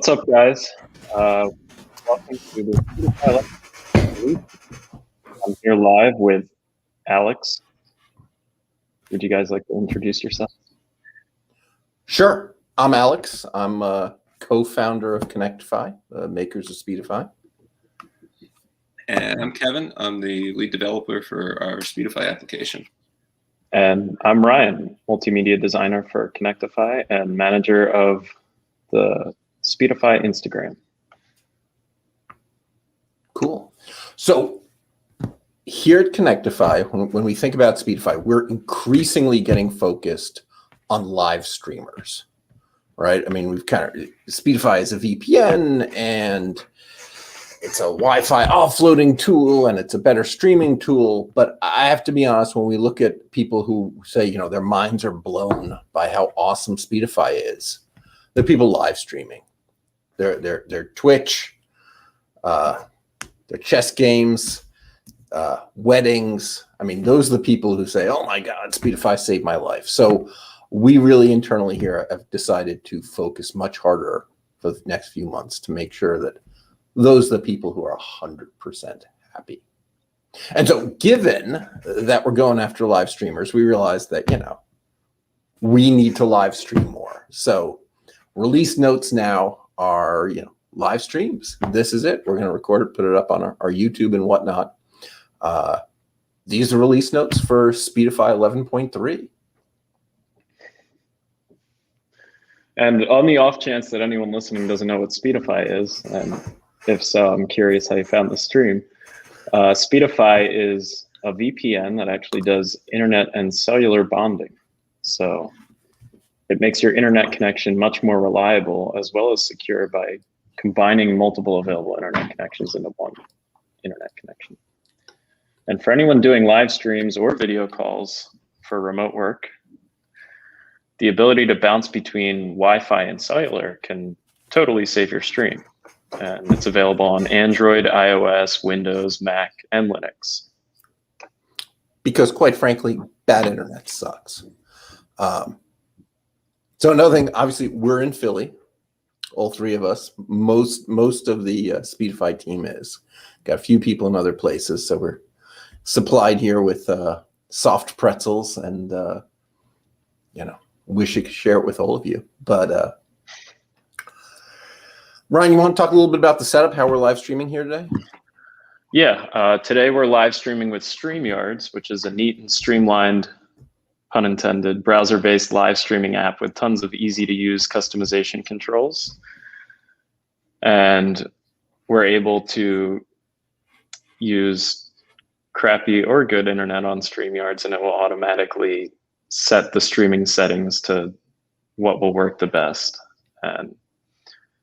What's up, guys? Welcome to the Speedify Window. I'm here live with Alex. Would you guys like to introduce yourself? Sure. I'm Alex. I'm a co-founder of Connectify, the makers of Speedify. And I'm Kevin. I'm the lead developer for our Speedify application. And I'm Ryan, multimedia designer for Connectify and manager of the Speedify Instagram. Cool. So here at Connectify, when we think about Speedify, we're increasingly getting focused on live streamers, right? I mean, Speedify is a VPN and it's a Wi-Fi offloading tool and it's a better streaming tool. But I have to be honest, when we look at people who say, you know, their minds are blown by how awesome Speedify is, they're people live streaming. Their Twitch, their chess games, weddings. I mean, those are the people who say, oh my God, Speedify saved my life. So we really internally here have decided to focus much harder for the next few months to make sure that those are the people who are 100% happy. And so given that we're going after live streamers, we realized that, you know, we need to live stream more. So release notes now are, you know, live streams. This is it. We're going to record it, put it up on our YouTube and whatnot. These are release notes for Speedify 11.3. And on the off chance that anyone listening doesn't know what Speedify is, and if so, I'm curious how you found the stream. Speedify is a VPN that actually does internet and cellular bonding. So it makes your internet connection much more reliable as well as secure by combining multiple available internet connections into one internet connection. And for anyone doing live streams or video calls for remote work, the ability to bounce between Wi-Fi and cellular can totally save your stream. And it's available on Android, iOS, Windows, Mac, and Linux. Because quite frankly, bad internet sucks. So another thing, obviously, we're in Philly, all three of us. Most of the Speedify team is. Got a few people in other places, so we're supplied here with soft pretzels, and you know, wish I could share it with all of you. But Ryan, you want to talk a little bit about the setup, how we're live streaming here today? Yeah, today we're live streaming with StreamYards, which is a neat and streamlined, pun intended, browser-based live streaming app with tons of easy-to-use customization controls. And we're able to use crappy or good internet on StreamYards, and it will automatically set the streaming settings to what will work the best. And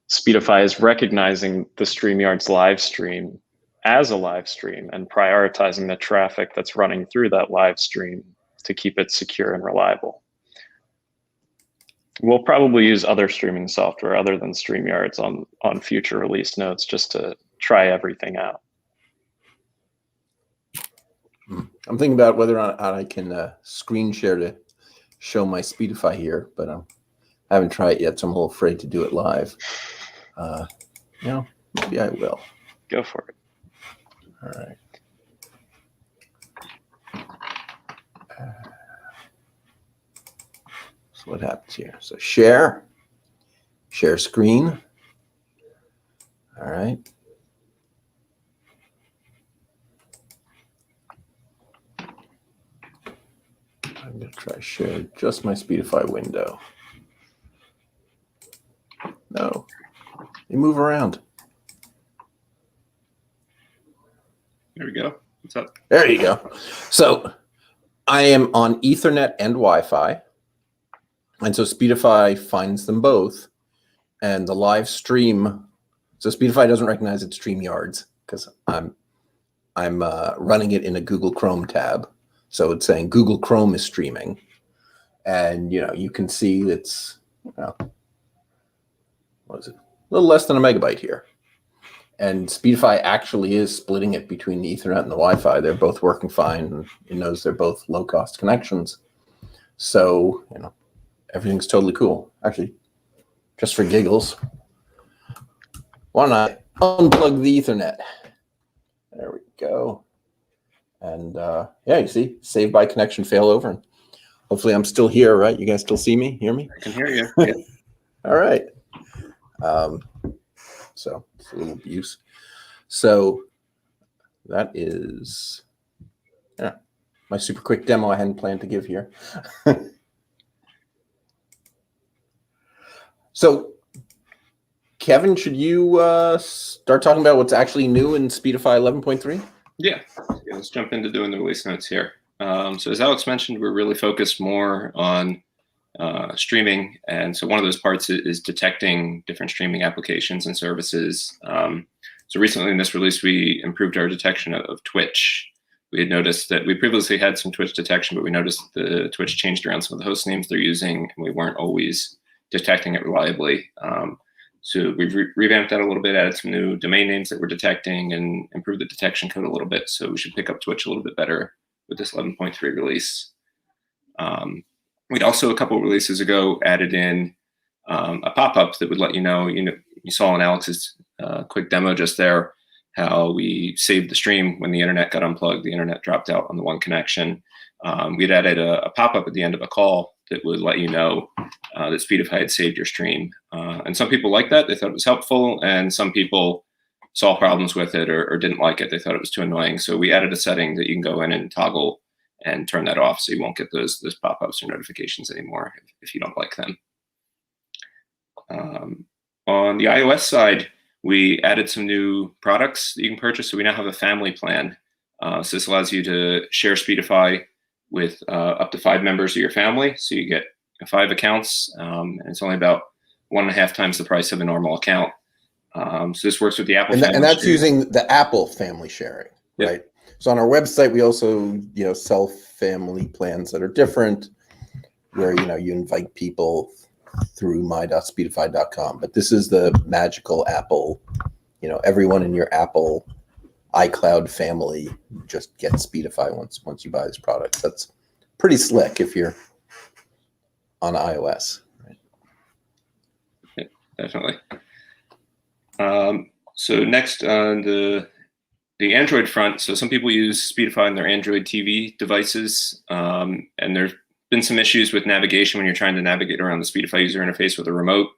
Speedify is recognizing the StreamYards live stream as a live stream and prioritizing the traffic that's running through that live stream to keep it secure and reliable. We'll probably use other streaming software other than StreamYards on future release notes just to try everything out. I'm thinking about whether or not I can screen share to show my Speedify here, but I haven't tried it yet, so I'm a little afraid to do it live. You know, maybe I will. Go for it. All right. So what happens here? So share screen. All right. I'm going to try share just my Speedify window. No, they move around. There we go. What's up? There you go. So I am on Ethernet and Wi-Fi. And so Speedify finds them both. And the live stream, so Speedify doesn't recognize it's StreamYards because I'm running it in a Google Chrome tab. So it's saying Google Chrome is streaming. And, you know, you can see it's, well, what is it? A little less than a megabyte here. And Speedify actually is splitting it between the Ethernet and the Wi-Fi. They're both working fine. And it knows they're both low-cost connections. So, you know, everything's totally cool. Actually, just for giggles, Why don't I unplug the Ethernet? There we go. And yeah, you see, saved by connection failover. And hopefully I'm still here, right? You guys still see me, hear me? I can hear you. Yeah. All right. So it's a little abuse. So that is my super quick demo I hadn't planned to give here. So Kevin, should you start talking about what's actually new in Speedify 11.3? Yeah, let's jump into doing the release notes here. So as Alex mentioned, we're really focused more on streaming. And so one of those parts is detecting different streaming applications and services. So recently in this release, we improved our detection of Twitch. We had noticed that we previously had some Twitch detection, but we noticed that the Twitch changed around some of the host names they're using, and we weren't always detecting it reliably. So we've revamped that a little bit, added some new domain names that we're detecting, and improved the detection code a little bit. So we should pick up Twitch a little bit better with this 11.3 release. We'd also, a couple of releases ago, added in a pop-up that would let you know, you saw in Alex's quick demo just there, how we saved the stream when the internet got unplugged, the internet dropped out on the one connection. We'd added a pop-up at the end of a call that would let you know that Speedify had saved your stream. And some people liked that, they thought it was helpful, and some people saw problems with it or didn't like it, they thought it was too annoying. So we added a setting that you can go in and toggle and turn that off so you won't get those pop-ups or notifications anymore if you don't like them. On the iOS side, we added some new products that you can purchase. So we now have a family plan. So this allows you to share Speedify with up to 5 members of your family. So you get 5 accounts, and it's only about 1.5 times the price of a normal account. So this works with the Apple family. And that's using the Apple family sharing, Yep. right? So on our website, we also sell family plans that are different, where you invite people through my.speedify.com. But this is the magical Apple, everyone in your Apple iCloud family just gets Speedify once you buy this product. That's pretty slick if you're on iOS. Right? Yeah, definitely. So next on the Android front, so some people use Speedify on their Android TV devices, and there's been some issues with navigation when you're trying to navigate around the Speedify user interface with a remote.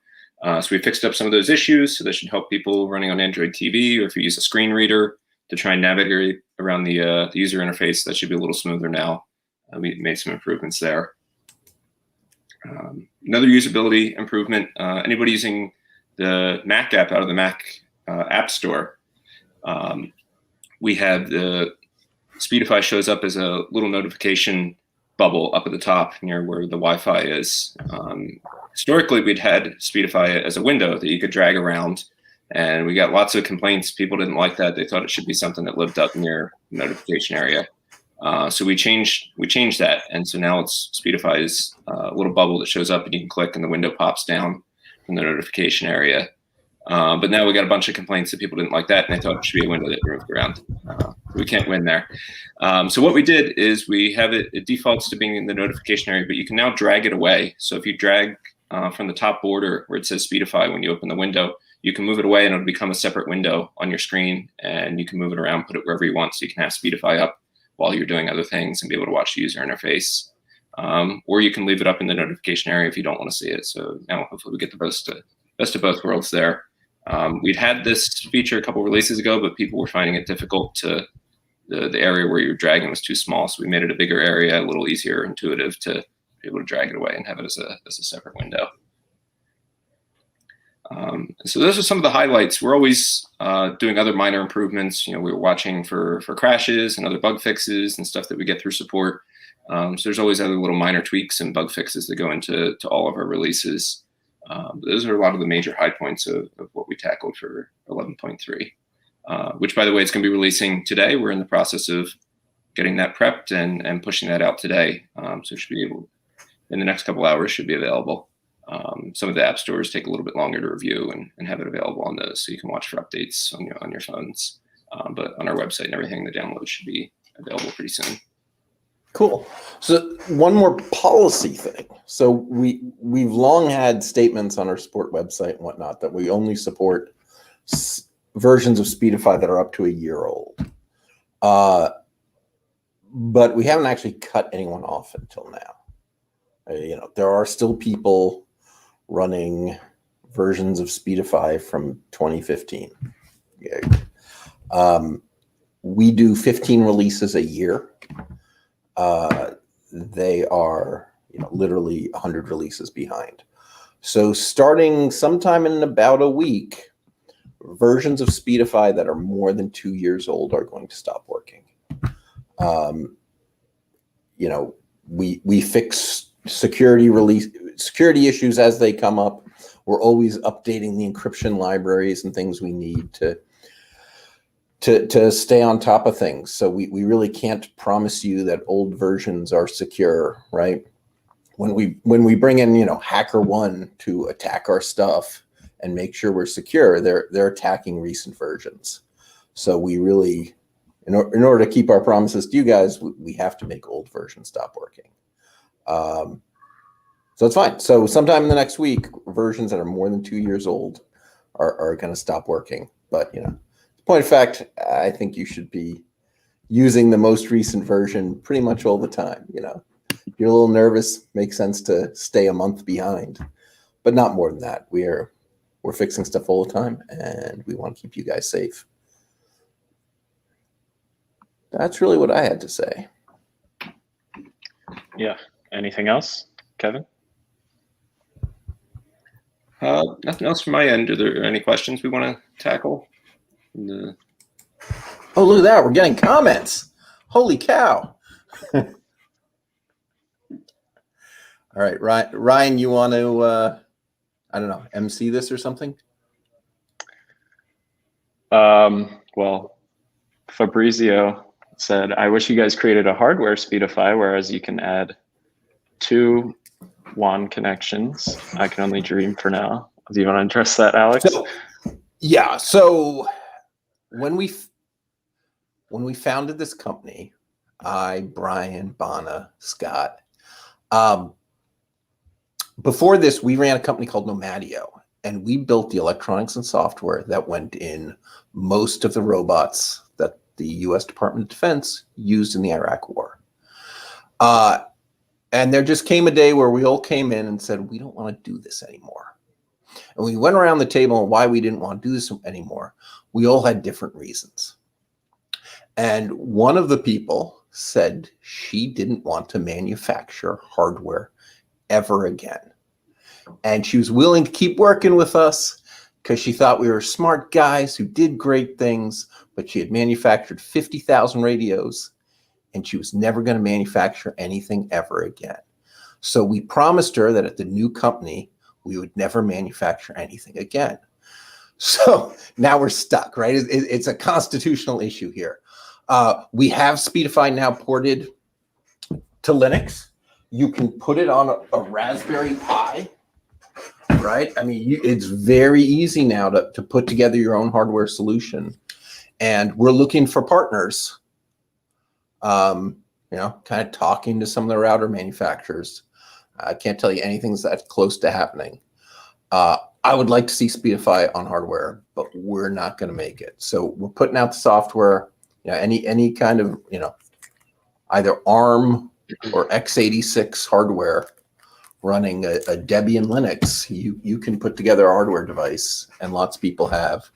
So we fixed up some of those issues, so that should help people running on Android TV, or if you use a screen reader to try and navigate around the user interface, that should be a little smoother now. We made some improvements there. Another usability improvement, anybody using the Mac app out of the Mac App Store, we have the Speedify shows up as a little notification bubble up at the top near where the Wi-Fi is. Historically, we'd had Speedify as a window that you could drag around, and we got lots of complaints. People didn't like that. They thought it should be something that lived up near the notification area. So we changed that, and so now it's Speedify's little bubble that shows up, and you can click, and the window pops down from the notification area. But now we got a bunch of complaints that people didn't like that, and they thought it should be a window that moved around. We can't win there. So what we did is we have it defaults to being in the notification area, but you can now drag it away. So if you drag from the top border where it says Speedify when you open the window, you can move it away and it'll become a separate window on your screen, and you can move it around, put it wherever you want, so you can have Speedify up while you're doing other things and be able to watch the user interface. Or you can leave it up in the notification area if you don't want to see it. So now hopefully we get the best of both worlds there. We'd had this feature a couple releases ago, but people were finding it difficult to, the area where you're dragging was too small. So we made it a bigger area, a little easier, intuitive to be able to drag it away and have it as a separate window. So those are some of the highlights. We're always doing other minor improvements. We were watching for crashes and other bug fixes and stuff that we get through support. So there's always other little minor tweaks and bug fixes that go into all of our releases. Those are a lot of the major high points of what we tackled for 11.3, which, by the way, it's going to be releasing today. We're in the process of getting that prepped and pushing that out today. So it should be able, in the next couple hours, should be available. Some of the app stores take a little bit longer to review and have it available on those, so you can watch for updates on your phones. But on our website and everything, the download should be available pretty soon. Cool. So one more policy thing. So we've long had statements on our support website and whatnot that we only support versions of Speedify that are up to a year old. But we haven't actually cut anyone off until now. There are still people running versions of Speedify from 2015. We do 15 releases a year. They are literally 100 releases behind. So starting sometime in about a week, versions of Speedify that are more than 2 years old are going to stop working. We fix security issues as they come up. We're always updating the encryption libraries and things we need to stay on top of things. So we really can't promise you that old versions are secure, right? When we bring in HackerOne to attack our stuff and make sure we're secure, they're attacking recent versions. So we really, in order to keep our promises to you guys, we have to make old versions stop working. So it's fine. So sometime in the next week, versions that are more than 2 years old are going to stop working. But point of fact, I think you should be using the most recent version pretty much all the time. If you're a little nervous, makes sense to stay a month behind, but not more than that. We're fixing stuff all the time, and we want to keep you guys safe. That's really what I had to say. Yeah. Anything else, Kevin? Nothing else from my end. Are there any questions we want to tackle? Oh, look at that. We're getting comments. Holy cow. All right, Ryan, you want to, I don't know, MC this or something? Well, Fabrizio said, I wish you guys created a hardware Speedify, whereas you can add 2 WAN connections. I can only dream for now. Do you want to address that, Alex? So when we founded this company, Brian, Bana, Scott, before this, we ran a company called Nomadio, and we built the electronics and software that went in most of the robots that the U.S. Department of Defense used in the Iraq War. And there just came a day where we all came in and said, we don't want to do this anymore. And we went around the table on why we didn't want to do this anymore. We all had different reasons. And one of the people said she didn't want to manufacture hardware ever again. And she was willing to keep working with us because she thought we were smart guys who did great things, but she had manufactured 50,000 radios and she was never going to manufacture anything ever again. So we promised her that at the new company, we would never manufacture anything again. So now we're stuck, right? It's a constitutional issue here. We have Speedify now ported to Linux. You can put it on a Raspberry Pi, right? I mean, it's very easy now to put together your own hardware solution. And we're looking for partners, kind of talking to some of the router manufacturers. I can't tell you anything's that close to happening. I would like to see Speedify on hardware, but we're not going to make it. So we're putting out the software, any kind of, either ARM or x86 hardware running a Debian Linux. You can put together a hardware device, and lots of people have.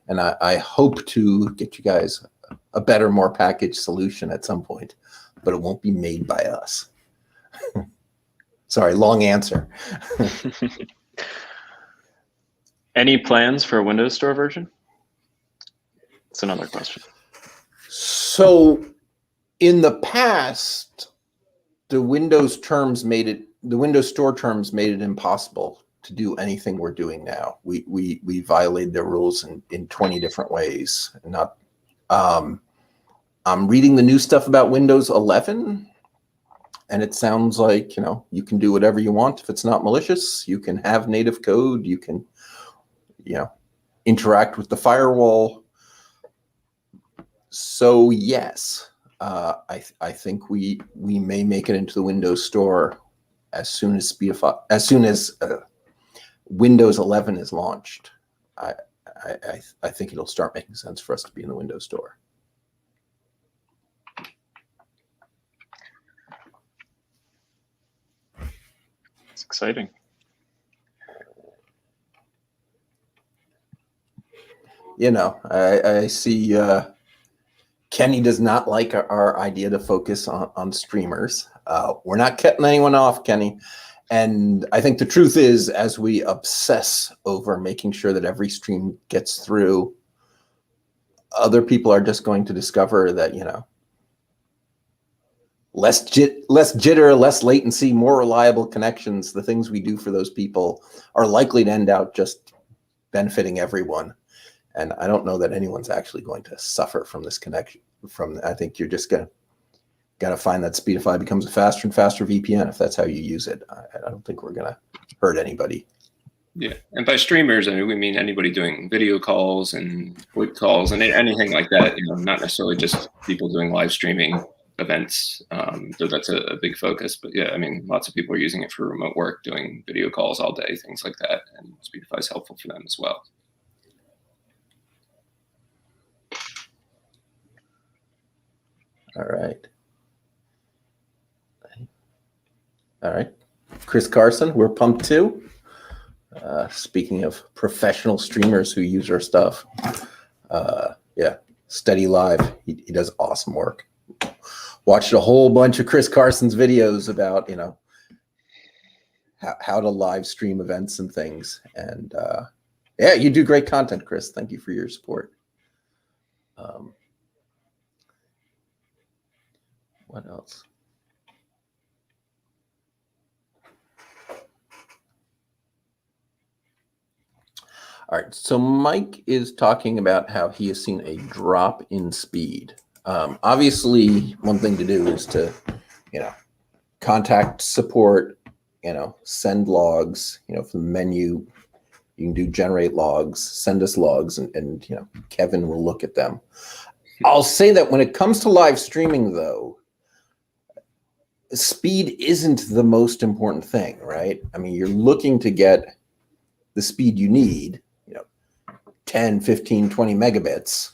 And I hope to get you guys a better, more packaged solution at some point, but it won't be made by us. Sorry, long answer. Any plans for a Windows Store version? That's another question. So in the past, the Windows Store terms made it impossible to do anything we're doing now. We violated their rules in 20 different ways. I'm reading the new stuff about Windows 11, and it sounds like, you can do whatever you want if it's not malicious. You can have native code. You can, interact with the firewall. So yes, I think we may make it into the Windows Store as soon as Windows 11 is launched. I think it'll start making sense for us to be in the Windows Store. It's exciting. You know, I see Kenny does not like our idea to focus on streamers. We're not cutting anyone off, Kenny. And I think the truth is, as we obsess over making sure that every stream gets through, other people are just going to discover that, you know, less jitter, less latency, more reliable connections, the things we do for those people are likely to end out just benefiting everyone. And I don't know that anyone's actually going to suffer from this connection. I think you're just got to find that Speedify becomes a faster and faster VPN if that's how you use it. I don't think we're going to hurt anybody. Yeah, and by streamers, I mean, we mean anybody doing video calls and VoIP calls and anything like that. You know, not necessarily just people doing live streaming events. Though that's a big focus. But yeah, I mean, lots of people are using it for remote work, doing video calls all day, things like that. And Speedify is helpful for them as well. All right. All right. Chris Carson, we're pumped too. Speaking of professional streamers who use our stuff. Yeah, Steady Live. He does awesome work. Watched a whole bunch of Chris Carson's videos about, you know, how to live stream events and things. And yeah, you do great content, Chris. Thank you for your support. What else? All right, so Mike is talking about how he has seen a drop in speed. Obviously, one thing to do is to, you know, contact support, you know, send logs, you know, from the menu, you can do generate logs, send us logs, and you know, Kevin will look at them. I'll say that when it comes to live streaming, though, speed isn't the most important thing, right? I mean, you're looking to get the speed you need, you know, 10, 15, 20 megabits.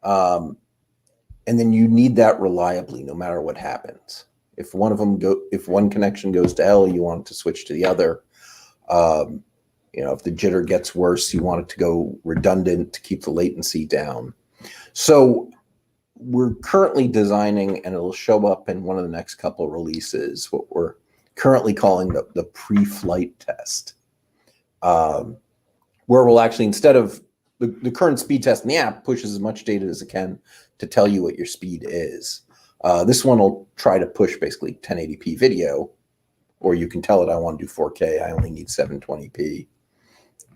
And then you need that reliably no matter what happens. If one connection goes to hell, you want it to switch to the other. You know, if the jitter gets worse, you want it to go redundant to keep the latency down. So we're currently designing, and it'll show up in one of the next couple of releases, what we're currently calling the pre-flight test, where we'll actually, instead of the current speed test in the app pushes as much data as it can to tell you what your speed is. This one will try to push basically 1080p video, or you can tell it, I want to do 4K, I only need 720p.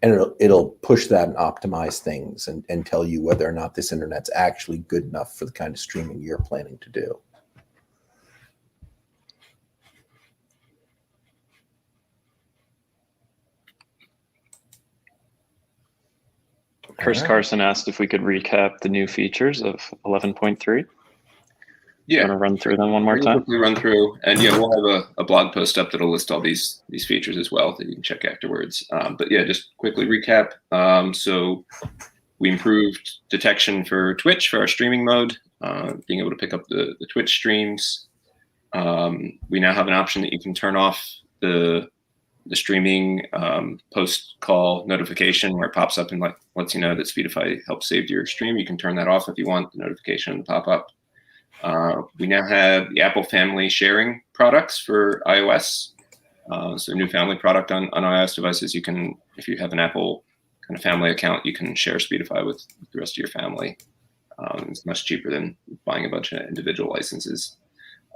And it'll push that and optimize things and tell you whether or not this internet's actually good enough for the kind of streaming you're planning to do. Chris Carson asked if we could recap the new features of 11.3. Yeah, want to run through them one more time? Quickly run through, and yeah, we'll have a blog post up that'll list all these features as well that you can check afterwards. But yeah, just quickly recap. So we improved detection for Twitch for our streaming mode, being able to pick up the Twitch streams. We now have an option that you can turn off the streaming post call notification where it pops up and lets you know that Speedify helped save your stream. You can turn that off if you want the notification to pop up. We now have the Apple family sharing products for iOS. So a new family product on iOS devices. You can, if you have an Apple kind of family account, you can share Speedify with the rest of your family. It's much cheaper than buying a bunch of individual licenses.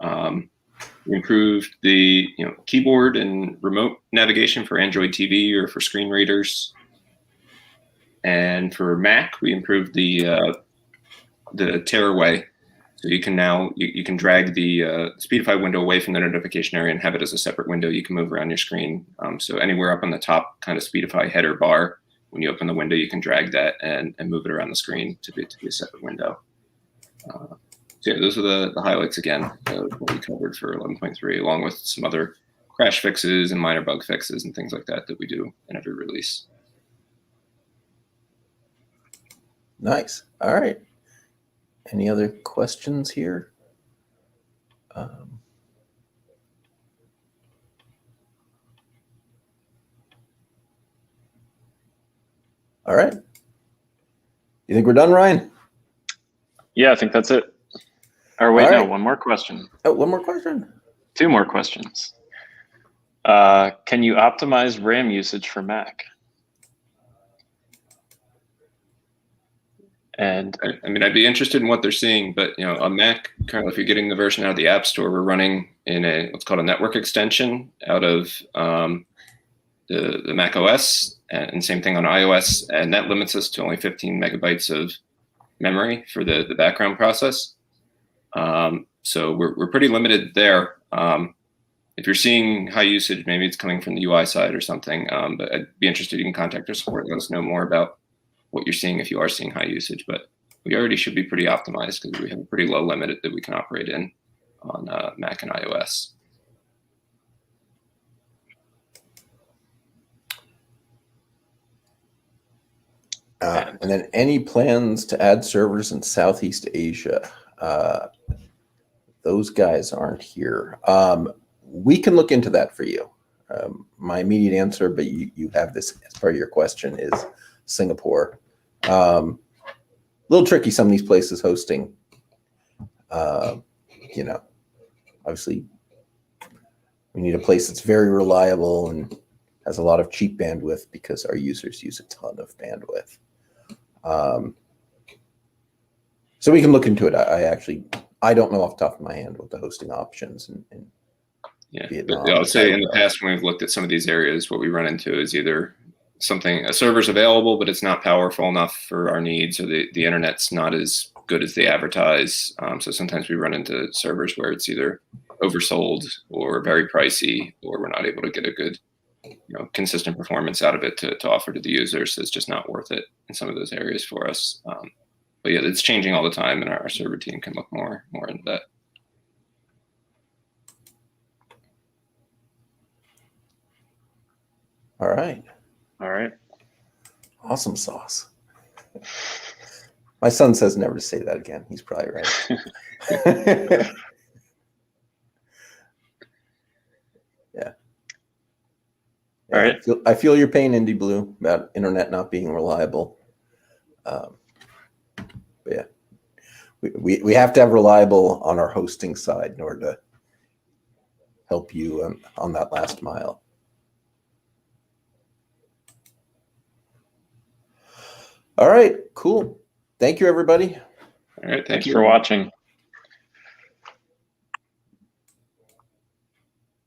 We improved the keyboard and remote navigation for Android TV or for screen readers. And for Mac, we improved the tearaway. So you can now you can drag the Speedify window away from the notification area and have it as a separate window you can move around your screen. So anywhere up on the top kind of Speedify header bar, when you open the window, you can drag that and move it around the screen to be a separate window. So yeah, those are the highlights again of what we covered for 11.3, along with some other crash fixes and minor bug fixes and things like that we do in every release. Nice. All right. Any other questions here? All right. You think we're done, Ryan? Yeah, I think that's it. Or wait, All no, right. one more question. Oh, one more question. 2 more questions. Can you optimize RAM usage for Mac? And I mean, I'd be interested in what they're seeing, but on Mac currently, if you're getting the version out of the App Store, we're running in what's called a network extension out of the Mac OS, and same thing on iOS, and that limits us to only 15 megabytes of memory for the background process. So we're pretty limited there. If you're seeing high usage, maybe it's coming from the UI side or something. But I'd be interested. You can contact our support and let us know more about what you're seeing if you are seeing high usage. But we already should be pretty optimized because we have a pretty low limit that we can operate in on Mac and iOS. And then any plans to add servers in Southeast Asia? Those guys aren't here. We can look into that for you. My immediate answer, but you have this as part of your question, is Singapore. A little tricky, some of these places hosting. Obviously, we need a place that's very reliable and has a lot of cheap bandwidth because our users use a ton of bandwidth. So we can look into it. I don't know off the top of my hand what the hosting options in Vietnam. But I would say in the past when we've looked at some of these areas, what we run into is either a server's available, but it's not powerful enough for our needs, or the internet's not as good as they advertise. So sometimes we run into servers where it's either oversold or very pricey, or we're not able to get a good consistent performance out of it to offer to the users. So it's just not worth it in some of those areas for us. But yeah, it's changing all the time, and our server team can look more into that. All right. Awesome sauce. My son says never to say that again. He's probably right. Yeah. All right. I feel your pain, Indy Blue, about internet not being reliable. But yeah, we have to have reliable on our hosting side in order to help you on that last mile. All right, cool. Thank you, everybody. All right, thanks for watching.